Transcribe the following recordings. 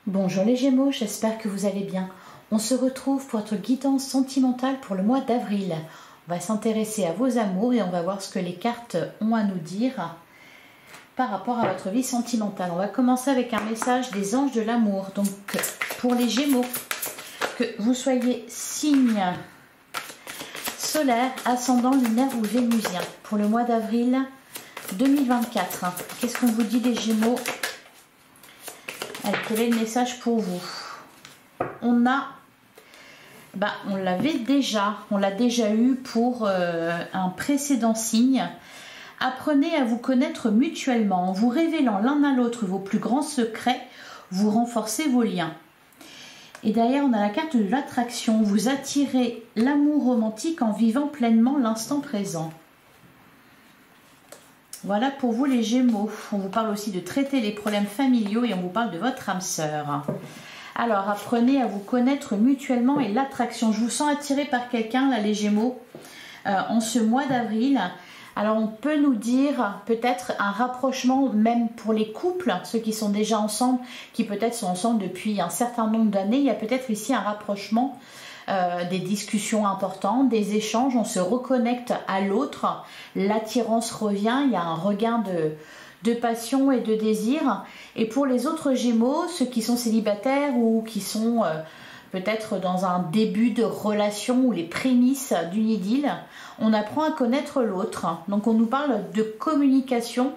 Bonjour les Gémeaux, j'espère que vous allez bien. On se retrouve pour votre guidance sentimentale pour le mois d'avril. On va s'intéresser à vos amours et on va voir ce que les cartes ont à nous dire par rapport à votre vie sentimentale. On va commencer avec un message des anges de l'amour. Donc pour les Gémeaux, que vous soyez signe solaire, ascendant, lunaire ou vénusien pour le mois d'avril 2024. Qu'est-ce qu'on vous dit les Gémeaux? Allez, quel est le message pour vous? On l'avait déjà, on l'a déjà eu pour un précédent signe. Apprenez à vous connaître mutuellement en vous révélant l'un à l'autre vos plus grands secrets, vous renforcez vos liens. Et derrière, on a la carte de l'attraction. Vous attirez l'amour romantique en vivant pleinement l'instant présent. Voilà pour vous les Gémeaux. On vous parle aussi de traiter les problèmes familiaux et on vous parle de votre âme sœur. Alors, apprenez à vous connaître mutuellement et l'attraction. Je vous sens attiré par quelqu'un, là les Gémeaux, en ce mois d'avril. Alors, on peut nous dire peut-être un rapprochement même pour les couples, ceux qui sont déjà ensemble, qui peut-être sont ensemble depuis un certain nombre d'années. Il y a peut-être ici un rapprochement, des discussions importantes, des échanges, on se reconnecte à l'autre, l'attirance revient, il y a un regain de passion et de désir. Et pour les autres Gémeaux, ceux qui sont célibataires ou qui sont peut-être dans un début de relation ou les prémices d'une idylle, on apprend à connaître l'autre. Donc on nous parle de communication,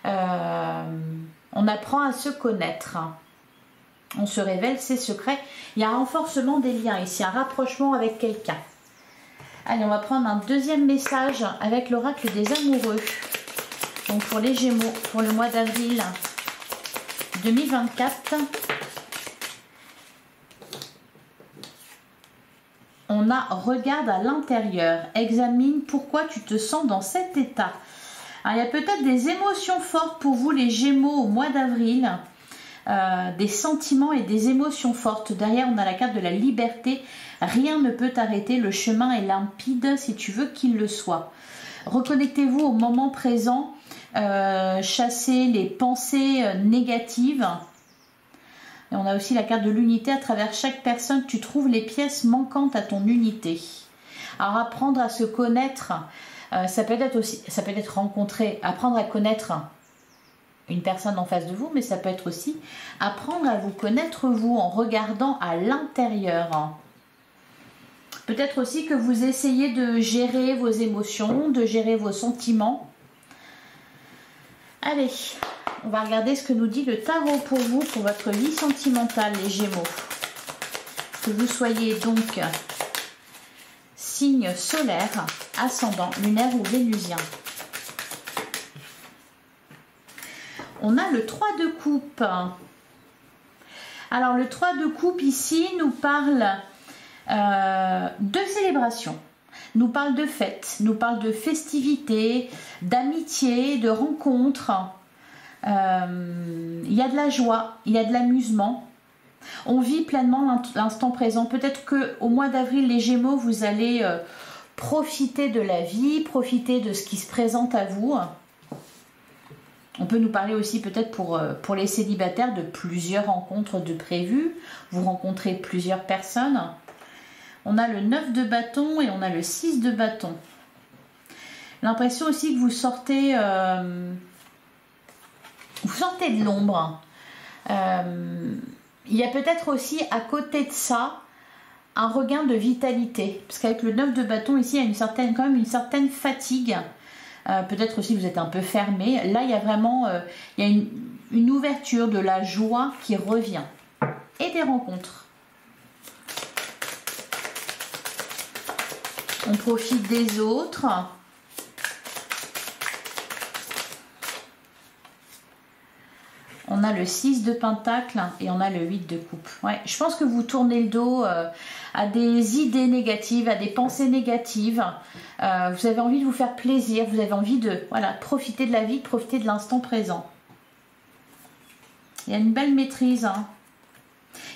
on apprend à se connaître. On se révèle ses secrets. Il y a un renforcement des liens ici, un rapprochement avec quelqu'un. Allez, on va prendre un deuxième message avec l'oracle des amoureux. Donc pour les Gémeaux, pour le mois d'avril 2024. On a regarde à l'intérieur. Examine pourquoi tu te sens dans cet état. Alors, il y a peut-être des émotions fortes pour vous les Gémeaux au mois d'avril. Des sentiments et des émotions fortes. Derrière, on a la carte de la liberté. Rien ne peut t'arrêter. Le chemin est limpide si tu veux qu'il le soit. Reconnectez-vous au moment présent. Chassez les pensées négatives. Et on a aussi la carte de l'unité. À travers chaque personne, tu trouves les pièces manquantes à ton unité. Alors, apprendre à se connaître, ça peut être rencontrer, apprendre à connaître une personne en face de vous, mais ça peut être aussi apprendre à vous connaître vous en regardant à l'intérieur. Peut-être aussi que vous essayez de gérer vos émotions, de gérer vos sentiments. Allez, on va regarder ce que nous dit le tarot pour vous, pour votre vie sentimentale, les Gémeaux. Que vous soyez donc signe solaire, ascendant, lunaire ou vénusien. On a le 3 de coupe. Alors le 3 de coupe ici nous parle de célébration, nous parle de fête, nous parle de festivités, d'amitié, de rencontres. Il y a de la joie, il y a de l'amusement. On vit pleinement l'instant présent. Peut-être qu'au mois d'avril, les Gémeaux, vous allez profiter de la vie, profiter de ce qui se présente à vous. On peut nous parler aussi peut-être pour les célibataires de plusieurs rencontres de prévues. Vous rencontrez plusieurs personnes. On a le 9 de bâton et on a le 6 de bâton. L'impression aussi que vous sortez de l'ombre. Il y a peut-être aussi à côté de ça un regain de vitalité. Parce qu'avec le 9 de bâton ici, il y a quand même une certaine fatigue. Peut-être aussi vous êtes un peu fermé. Là, il y a vraiment il y a une ouverture, de la joie qui revient. Et des rencontres. On profite des autres. On a le 6 de pentacle et on a le 8 de coupe. Ouais, je pense que vous tournez le dos à des idées négatives, à des pensées négatives. Vous avez envie de vous faire plaisir, vous avez envie de profiter de la vie, de profiter de l'instant présent. Il y a une belle maîtrise. Hein.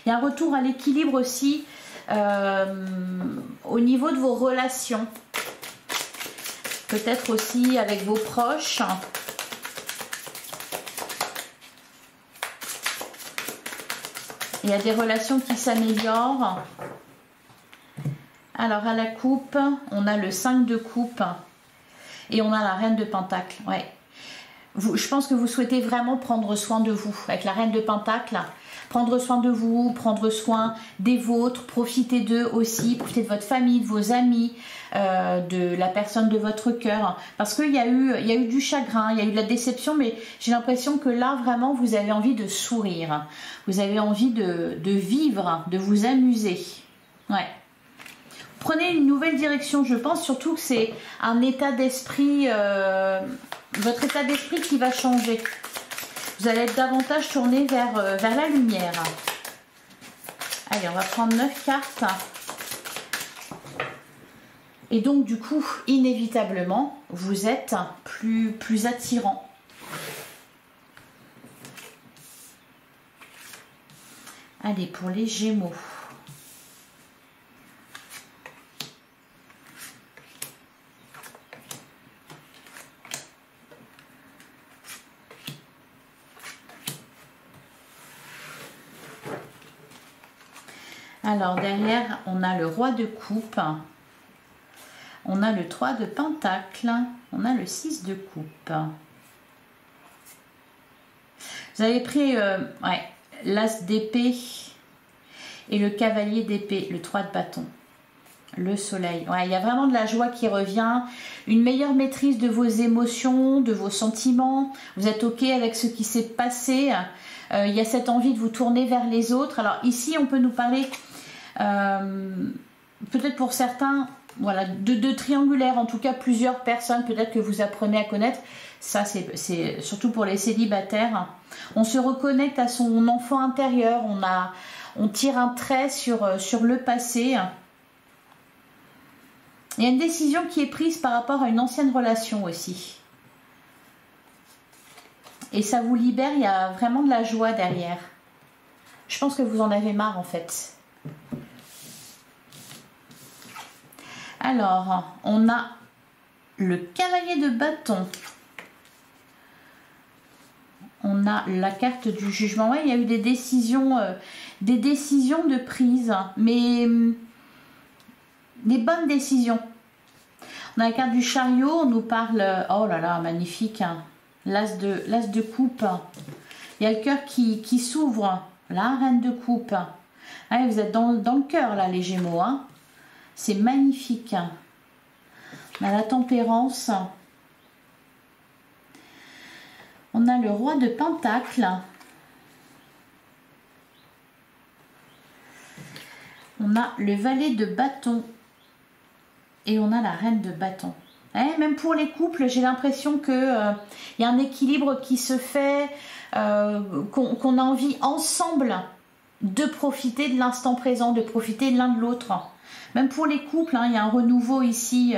Il y a un retour à l'équilibre aussi au niveau de vos relations. Peut-être aussi avec vos proches. Il y a des relations qui s'améliorent. Alors à la coupe, on a le 5 de coupe et on a la reine de pentacle. Ouais. Je pense que vous souhaitez vraiment prendre soin de vous avec la reine de pentacle. Prendre soin de vous, prendre soin des vôtres, profiter d'eux aussi, profiter de votre famille, de vos amis, de la personne de votre cœur. Parce qu'il y a eu du chagrin, il y a eu de la déception, mais j'ai l'impression que là, vraiment, vous avez envie de sourire. Vous avez envie de vivre, de vous amuser. Ouais. Prenez une nouvelle direction, je pense surtout que c'est un état d'esprit, votre état d'esprit qui va changer. Vous allez être davantage tourné vers la lumière. Allez, on va prendre 9 cartes. Et donc, du coup, inévitablement, vous êtes plus attirant. Allez, pour les Gémeaux. Alors derrière, on a le roi de coupe, on a le 3 de pentacle, on a le 6 de coupe. Vous avez pris l'as d'épée et le cavalier d'épée, le 3 de bâton, le soleil. Ouais, il y a vraiment de la joie qui revient, une meilleure maîtrise de vos émotions, de vos sentiments. Vous êtes OK avec ce qui s'est passé. Il y a cette envie de vous tourner vers les autres. Alors ici, on peut nous parler... peut-être pour certains, voilà, de triangulaire, en tout cas plusieurs personnes, peut-être que vous apprenez à connaître. Ça, c'est surtout pour les célibataires. On se reconnecte à son enfant intérieur, on tire un trait sur le passé. Il y a une décision qui est prise par rapport à une ancienne relation aussi. Et ça vous libère, il y a vraiment de la joie derrière. Je pense que vous en avez marre en fait. Alors, on a le cavalier de bâton. On a la carte du jugement. Ouais, il y a eu des décisions de prise, mais des bonnes décisions. On a la carte du chariot, on nous parle... Oh là là, magnifique, hein. L'as de coupe. Il y a le cœur qui s'ouvre. La reine de coupe. Ouais, vous êtes dans le cœur, là, les Gémeaux, hein. C'est magnifique. On a la tempérance. On a le roi de pentacle. On a le valet de bâton. Et on a la reine de bâton. Même pour les couples, j'ai l'impression qu'il y a un équilibre qui se fait, qu'on a envie ensemble de profiter de l'instant présent, de profiter l'un de l'autre. Même pour les couples, hein, il y a un renouveau ici,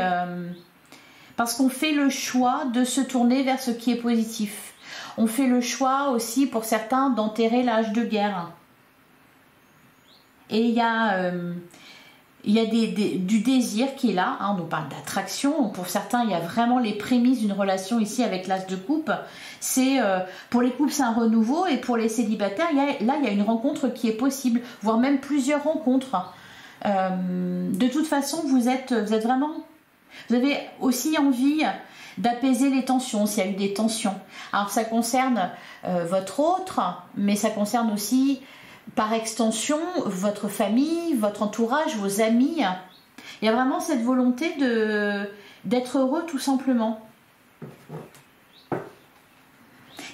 parce qu'on fait le choix de se tourner vers ce qui est positif. On fait le choix aussi, pour certains, d'enterrer l'âge de guerre. Et il y a du désir qui est là, hein, on nous parle d'attraction. Pour certains, il y a vraiment les prémices d'une relation ici avec l'as de coupe. Pour les couples, c'est un renouveau, et pour les célibataires, il y a une rencontre qui est possible, voire même plusieurs rencontres. De toute façon, vous avez aussi envie d'apaiser les tensions, s'il y a eu des tensions. Alors ça concerne votre autre, mais ça concerne aussi par extension votre famille, votre entourage, vos amis. Il y a vraiment cette volonté d'être heureux tout simplement.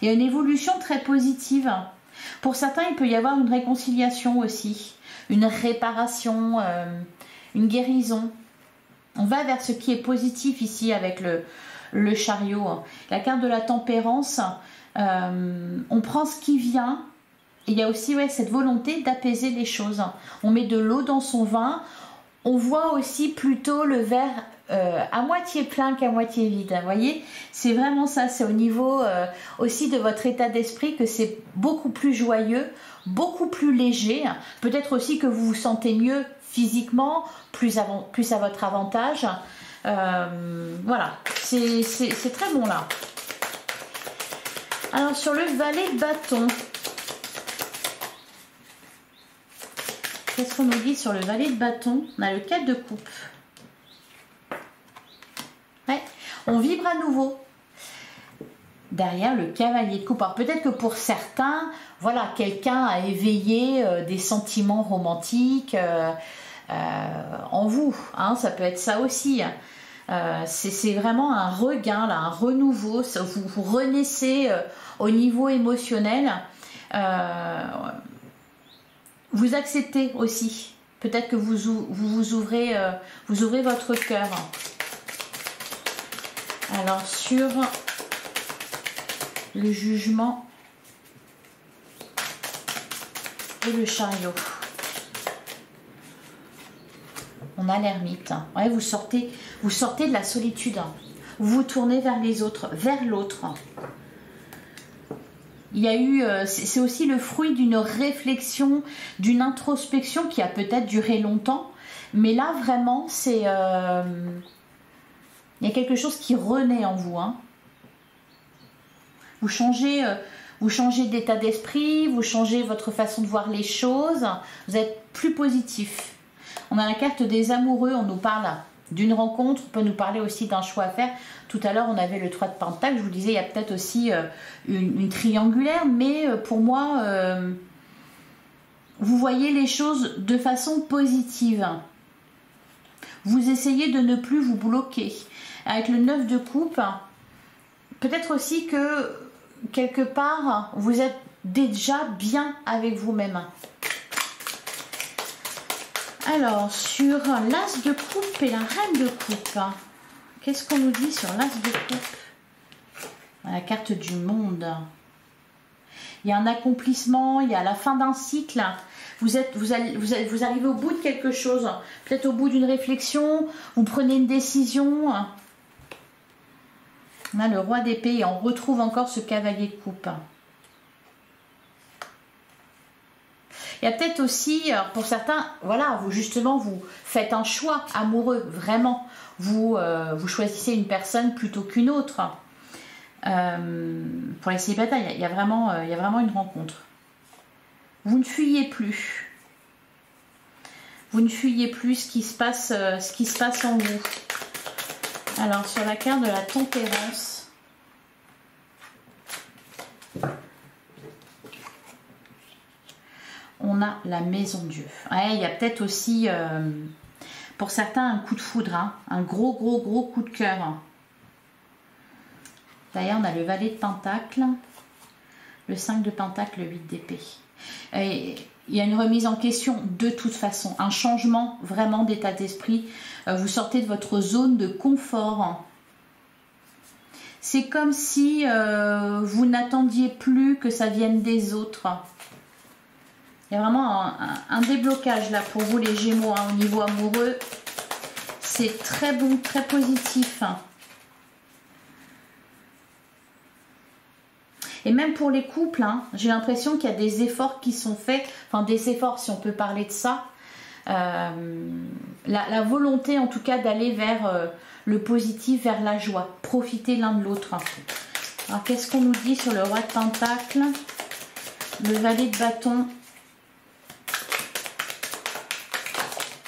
Il y a une évolution très positive. Pour certains, il peut y avoir une réconciliation aussi, une réparation, une guérison. On va vers ce qui est positif ici avec le chariot. La carte de la tempérance, on prend ce qui vient. Et il y a aussi cette volonté d'apaiser les choses. On met de l'eau dans son vin. On voit aussi plutôt le verre à moitié plein qu'à moitié vide. Vous voyez, c'est vraiment ça. C'est au niveau aussi de votre état d'esprit que c'est beaucoup plus joyeux, beaucoup plus léger. Peut-être aussi que vous vous sentez mieux physiquement, plus à votre avantage. Voilà, c'est très bon là. Alors sur le valet de bâton, Qu'est-ce qu'on nous dit sur le valet de bâton? On a le 4 de coupe. Ouais, on vibre à nouveau. Derrière le cavalier de coupe. Alors peut-être que pour certains, voilà, quelqu'un a éveillé des sentiments romantiques en vous. Hein, ça peut être ça aussi. C'est vraiment un regain, là, un renouveau. Vous renaissez au niveau émotionnel. Vous acceptez aussi. Peut-être que vous ouvrez votre cœur. Alors sur le jugement et le chariot. On a l'ermite. Ouais, vous sortez de la solitude. Vous vous tournez vers les autres, vers l'autre. Il y a eu, c'est aussi le fruit d'une réflexion, d'une introspection qui a peut-être duré longtemps. Mais là, vraiment, c'est... il y a quelque chose qui renaît en vous. Hein. Vous changez d'état d'esprit, vous changez votre façon de voir les choses, vous êtes plus positif. On a la carte des amoureux, on nous parle d'une rencontre, on peut nous parler aussi d'un choix à faire. Tout à l'heure, on avait le 3 de Pentacle, je vous disais, il y a peut-être aussi une triangulaire, mais pour moi, vous voyez les choses de façon positive. Vous essayez de ne plus vous bloquer. Avec le 9 de coupe, peut-être aussi que quelque part, vous êtes déjà bien avec vous-même. Alors, sur l'as de coupe et la reine de coupe, qu'est-ce qu'on nous dit sur l'as de coupe? La carte du monde. Il y a un accomplissement, il y a la fin d'un cycle. Vous arrivez au bout de quelque chose, peut-être au bout d'une réflexion, vous prenez une décision. On a le roi d'épée et on retrouve encore ce cavalier de coupe. Il y a peut-être aussi, pour certains, voilà, vous faites un choix amoureux, vraiment. Vous choisissez une personne plutôt qu'une autre. Pour les célibataires, il y a vraiment une rencontre. Vous ne fuyez plus. Vous ne fuyez plus ce qui se passe en vous. Alors, sur la carte de la tempérance, on a la maison Dieu. Ouais, il y a peut-être aussi, pour certains, un coup de foudre, hein, un gros coup de cœur. D'ailleurs, on a le valet de Pentacle, le 5 de Pentacle, le 8 d'épée. Il y a une remise en question de toute façon, un changement vraiment d'état d'esprit. Vous sortez de votre zone de confort. C'est comme si vous n'attendiez plus que ça vienne des autres. Il y a vraiment un déblocage là pour vous les Gémeaux, hein, au niveau amoureux. C'est très bon, très positif. Et même pour les couples, hein, j'ai l'impression qu'il y a des efforts qui sont faits, enfin des efforts si on peut parler de ça. La volonté en tout cas d'aller vers le positif, vers la joie. Profiter l'un de l'autre. Alors qu'est-ce qu'on nous dit sur le roi de Pentacle, le valet de bâton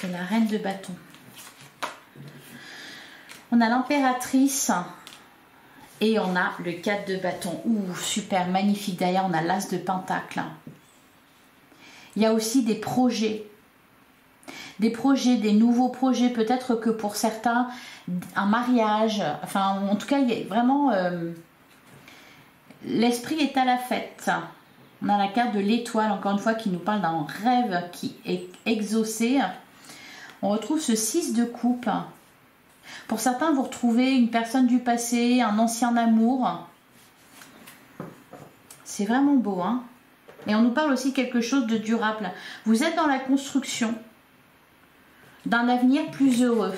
et la reine de bâton? On a l'impératrice. Et on a le 4 de bâton. Ouh, super, magnifique. Derrière, on a l'as de Pentacle. Il y a aussi des projets. Des projets, des nouveaux projets. Peut-être que pour certains, un mariage. Enfin, en tout cas, il y a vraiment... l'esprit est à la fête. On a la carte de l'étoile, encore une fois, qui nous parle d'un rêve qui est exaucé. On retrouve ce 6 de coupe. Pour certains, vous retrouvez une personne du passé, un ancien amour. C'est vraiment beau, hein? Et on nous parle aussi quelque chose de durable. Vous êtes dans la construction d'un avenir plus heureux,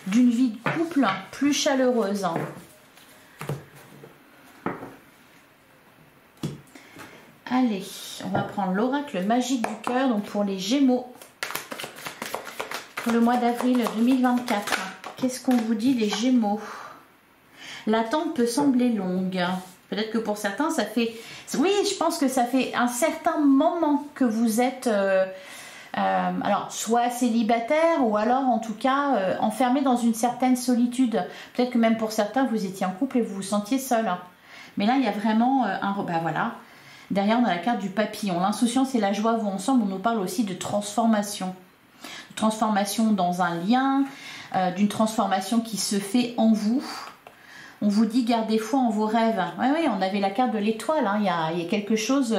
d'une vie de couple plus chaleureuse. Allez, on va prendre l'oracle magique du cœur, donc pour les Gémeaux, pour le mois d'avril 2024. Qu'est-ce qu'on vous dit les Gémeaux? L'attente peut sembler longue. Peut-être que pour certains, ça fait... Oui, je pense que ça fait un certain moment que vous êtes Alors, soit célibataire ou alors en tout cas enfermé dans une certaine solitude. Peut-être que même pour certains, vous étiez en couple et vous vous sentiez seul. Mais là, il y a vraiment ben voilà. Derrière, on a la carte du papillon. L'insouciance et la joie vont ensemble. On nous parle aussi de transformation. De transformation dans un lien, d'une transformation qui se fait en vous. On vous dit gardez foi en vos rêves. Oui, oui, on avait la carte de l'étoile. Hein. Il y a quelque chose,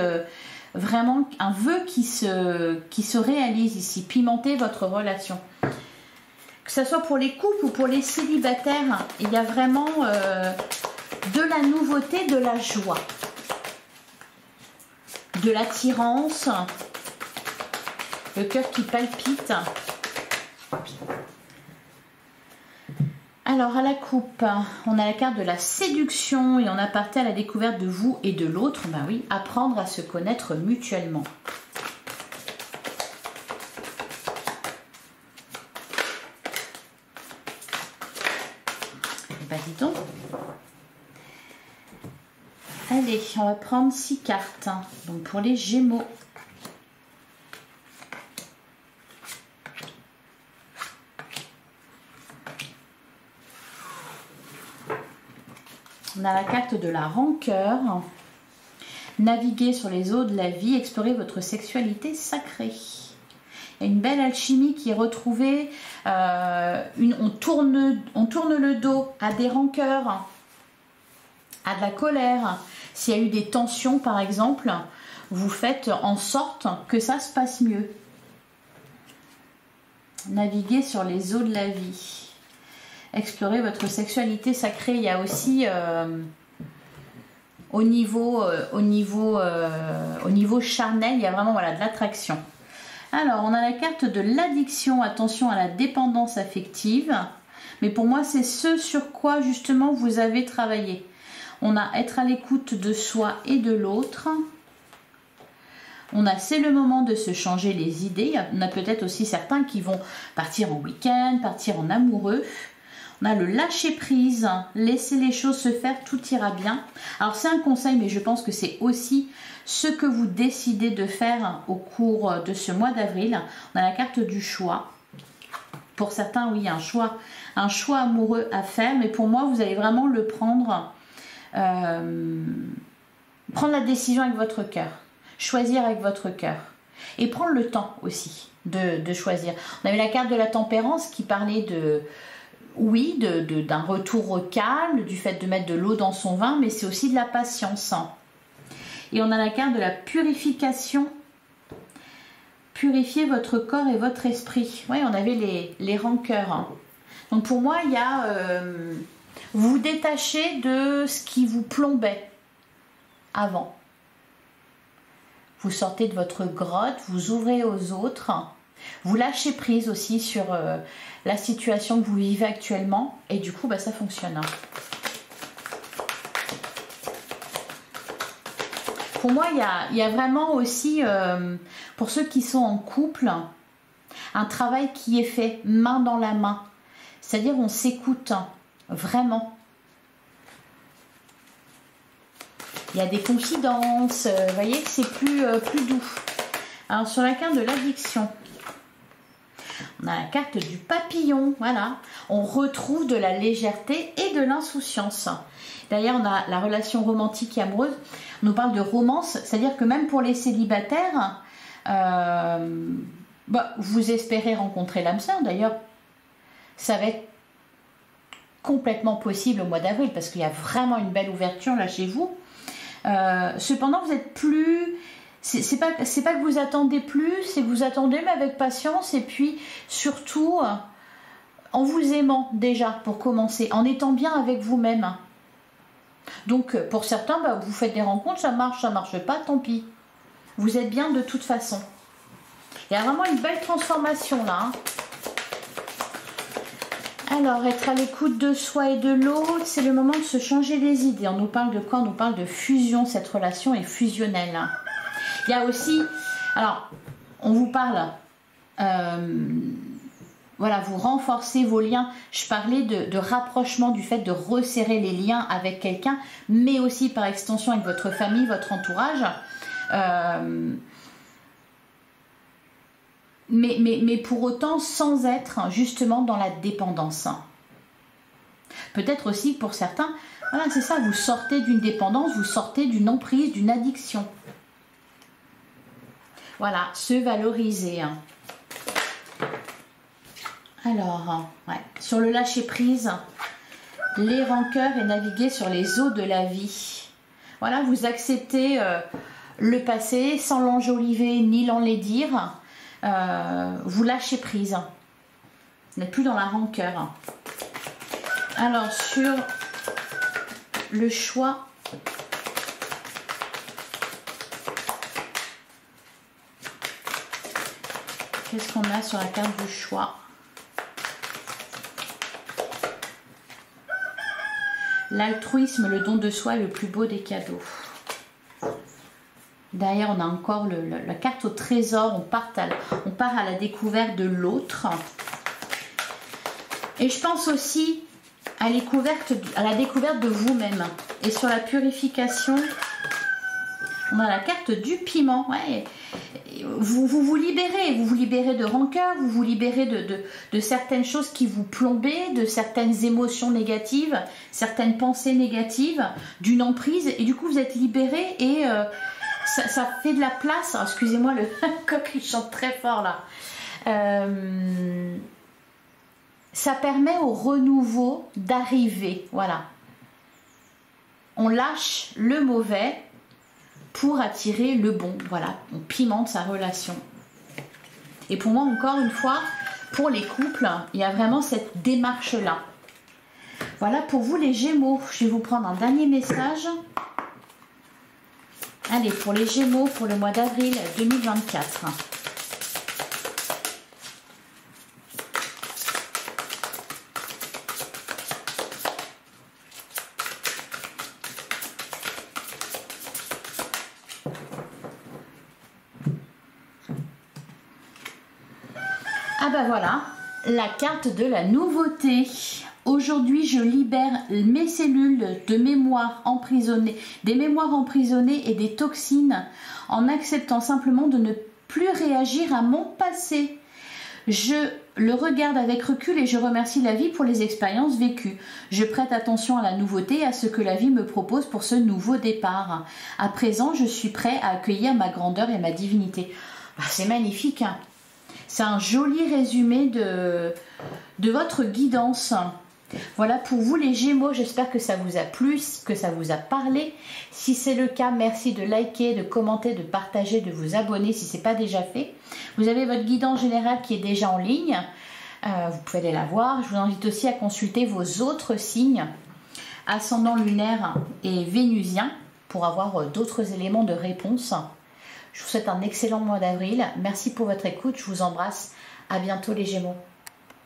vraiment, un vœu qui se réalise ici. Pimenter votre relation. Que ce soit pour les couples ou pour les célibataires, il y a vraiment de la nouveauté, de la joie. De l'attirance, le cœur qui palpite. Alors à la coupe, on a la carte de la séduction et on a parti à la découverte de vous et de l'autre. Ben oui, apprendre à se connaître mutuellement. Et ben dis donc. Allez, on va prendre 6 cartes. Donc pour les Gémeaux. On a la carte de la rancœur. Naviguer sur les eaux de la vie, explorer votre sexualité sacrée. Il y a une belle alchimie qui est retrouvée. On tourne le dos à des rancœurs, à de la colère. S'il y a eu des tensions par exemple, vous faites en sorte que ça se passe mieux. Naviguer sur les eaux de la vie. Explorer votre sexualité sacrée. Il y a aussi au niveau charnel, il y a vraiment voilà, de l'attraction. Alors, on a la carte de l'addiction. Attention à la dépendance affective. Mais pour moi, c'est ce sur quoi justement vous avez travaillé. On a être à l'écoute de soi et de l'autre. On a c'est le moment de se changer les idées. On a peut-être aussi certains qui vont partir en week-end, partir en amoureux. On a le lâcher prise, laisser les choses se faire, tout ira bien. Alors c'est un conseil, mais je pense que c'est aussi ce que vous décidez de faire au cours de ce mois d'avril. On a la carte du choix. Pour certains, oui, un choix amoureux à faire, mais pour moi, vous allez vraiment le prendre, prendre la décision avec votre cœur, choisir avec votre cœur et prendre le temps aussi de choisir. On avait la carte de la tempérance qui parlait de... Oui, d'un retour au calme, du fait de mettre de l'eau dans son vin, mais c'est aussi de la patience. Et on a la carte de la purification. Purifier votre corps et votre esprit. Oui, on avait les rancœurs. Donc pour moi, il y a... vous détachez de ce qui vous plombait avant. Vous sortez de votre grotte, vous ouvrez aux autres. Vous lâchez prise aussi sur la situation que vous vivez actuellement et du coup, bah, ça fonctionne. Pour moi, il y a vraiment aussi, pour ceux qui sont en couple, un travail qui est fait main dans la main. C'est-à-dire on s'écoute vraiment. Il y a des confidences, vous voyez que c'est plus doux. Alors sur la carte de l'addiction, on a la carte du papillon, voilà. On retrouve de la légèreté et de l'insouciance. D'ailleurs, on a la relation romantique et amoureuse. On nous parle de romance, c'est-à-dire que même pour les célibataires, vous espérez rencontrer l'âme sœur. D'ailleurs, ça va être complètement possible au mois d'avril parce qu'il y a vraiment une belle ouverture là chez vous. Cependant, vous êtes plus... C'est pas que vous attendez plus, c'est que vous attendez mais avec patience et puis surtout en vous aimant déjà pour commencer, en étant bien avec vous-même. Donc pour certains, vous faites des rencontres, ça marche pas, tant pis. Vous êtes bien de toute façon. Il y a vraiment une belle transformation là. Hein. Alors, être à l'écoute de soi et de l'autre, c'est le moment de se changer les idées. On nous parle de quoi? On nous parle de fusion, cette relation est fusionnelle. Il y a aussi, alors, on vous parle, voilà, vous renforcez vos liens. Je parlais de rapprochement, du fait de resserrer les liens avec quelqu'un, mais aussi par extension avec votre famille, votre entourage. mais pour autant sans être justement dans la dépendance. Peut-être aussi pour certains, voilà, c'est ça, vous sortez d'une dépendance, vous sortez d'une emprise, d'une addiction. Voilà, se valoriser. Alors, ouais, sur le lâcher-prise, les rancœurs et naviguer sur les eaux de la vie. Voilà, vous acceptez le passé sans l'enjoliver ni l'enlaidir. Vous lâchez prise. Vous n'êtes plus dans la rancœur. Alors, sur le choix, qu'est-ce qu'on a sur la carte du choix? L'altruisme, le don de soi est le plus beau des cadeaux. Derrière, on a encore la carte au trésor. On part à la découverte de l'autre. Et je pense aussi à la découverte de vous-même. Et sur la purification, on a la carte du piment. Ouais. Vous vous libérez de rancœur, vous vous libérez de certaines choses qui vous plombaient, de certaines émotions négatives, certaines pensées négatives, d'une emprise, et du coup vous êtes libéré et ça fait de la place. Excusez-moi, le coq il chante très fort là. Ça permet au renouveau d'arriver, voilà. On lâche le mauvais pour attirer le bon, voilà, on pimente sa relation. Et pour moi, encore une fois, pour les couples, il y a vraiment cette démarche-là. Voilà pour vous les Gémeaux. Je vais vous prendre un dernier message. Allez, pour les Gémeaux, pour le mois d'avril 2024. Ah ben voilà, la carte de la nouveauté. Aujourd'hui, je libère mes cellules de mémoire emprisonnées, des mémoires emprisonnées et des toxines en acceptant simplement de ne plus réagir à mon passé. Je le regarde avec recul et je remercie la vie pour les expériences vécues. Je prête attention à la nouveauté et à ce que la vie me propose pour ce nouveau départ. À présent, je suis prêt à accueillir ma grandeur et ma divinité. Ah, c'est magnifique, hein. C'est un joli résumé de votre guidance. Voilà pour vous les Gémeaux, j'espère que ça vous a plu, que ça vous a parlé. Si c'est le cas, merci de liker, de commenter, de partager, de vous abonner si ce n'est pas déjà fait. Vous avez votre guidance générale qui est déjà en ligne. Vous pouvez aller la voir. Je vous invite aussi à consulter vos autres signes, ascendant lunaire et vénusien, pour avoir d'autres éléments de réponse. Je vous souhaite un excellent mois d'avril. Merci pour votre écoute. Je vous embrasse. À bientôt les Gémeaux.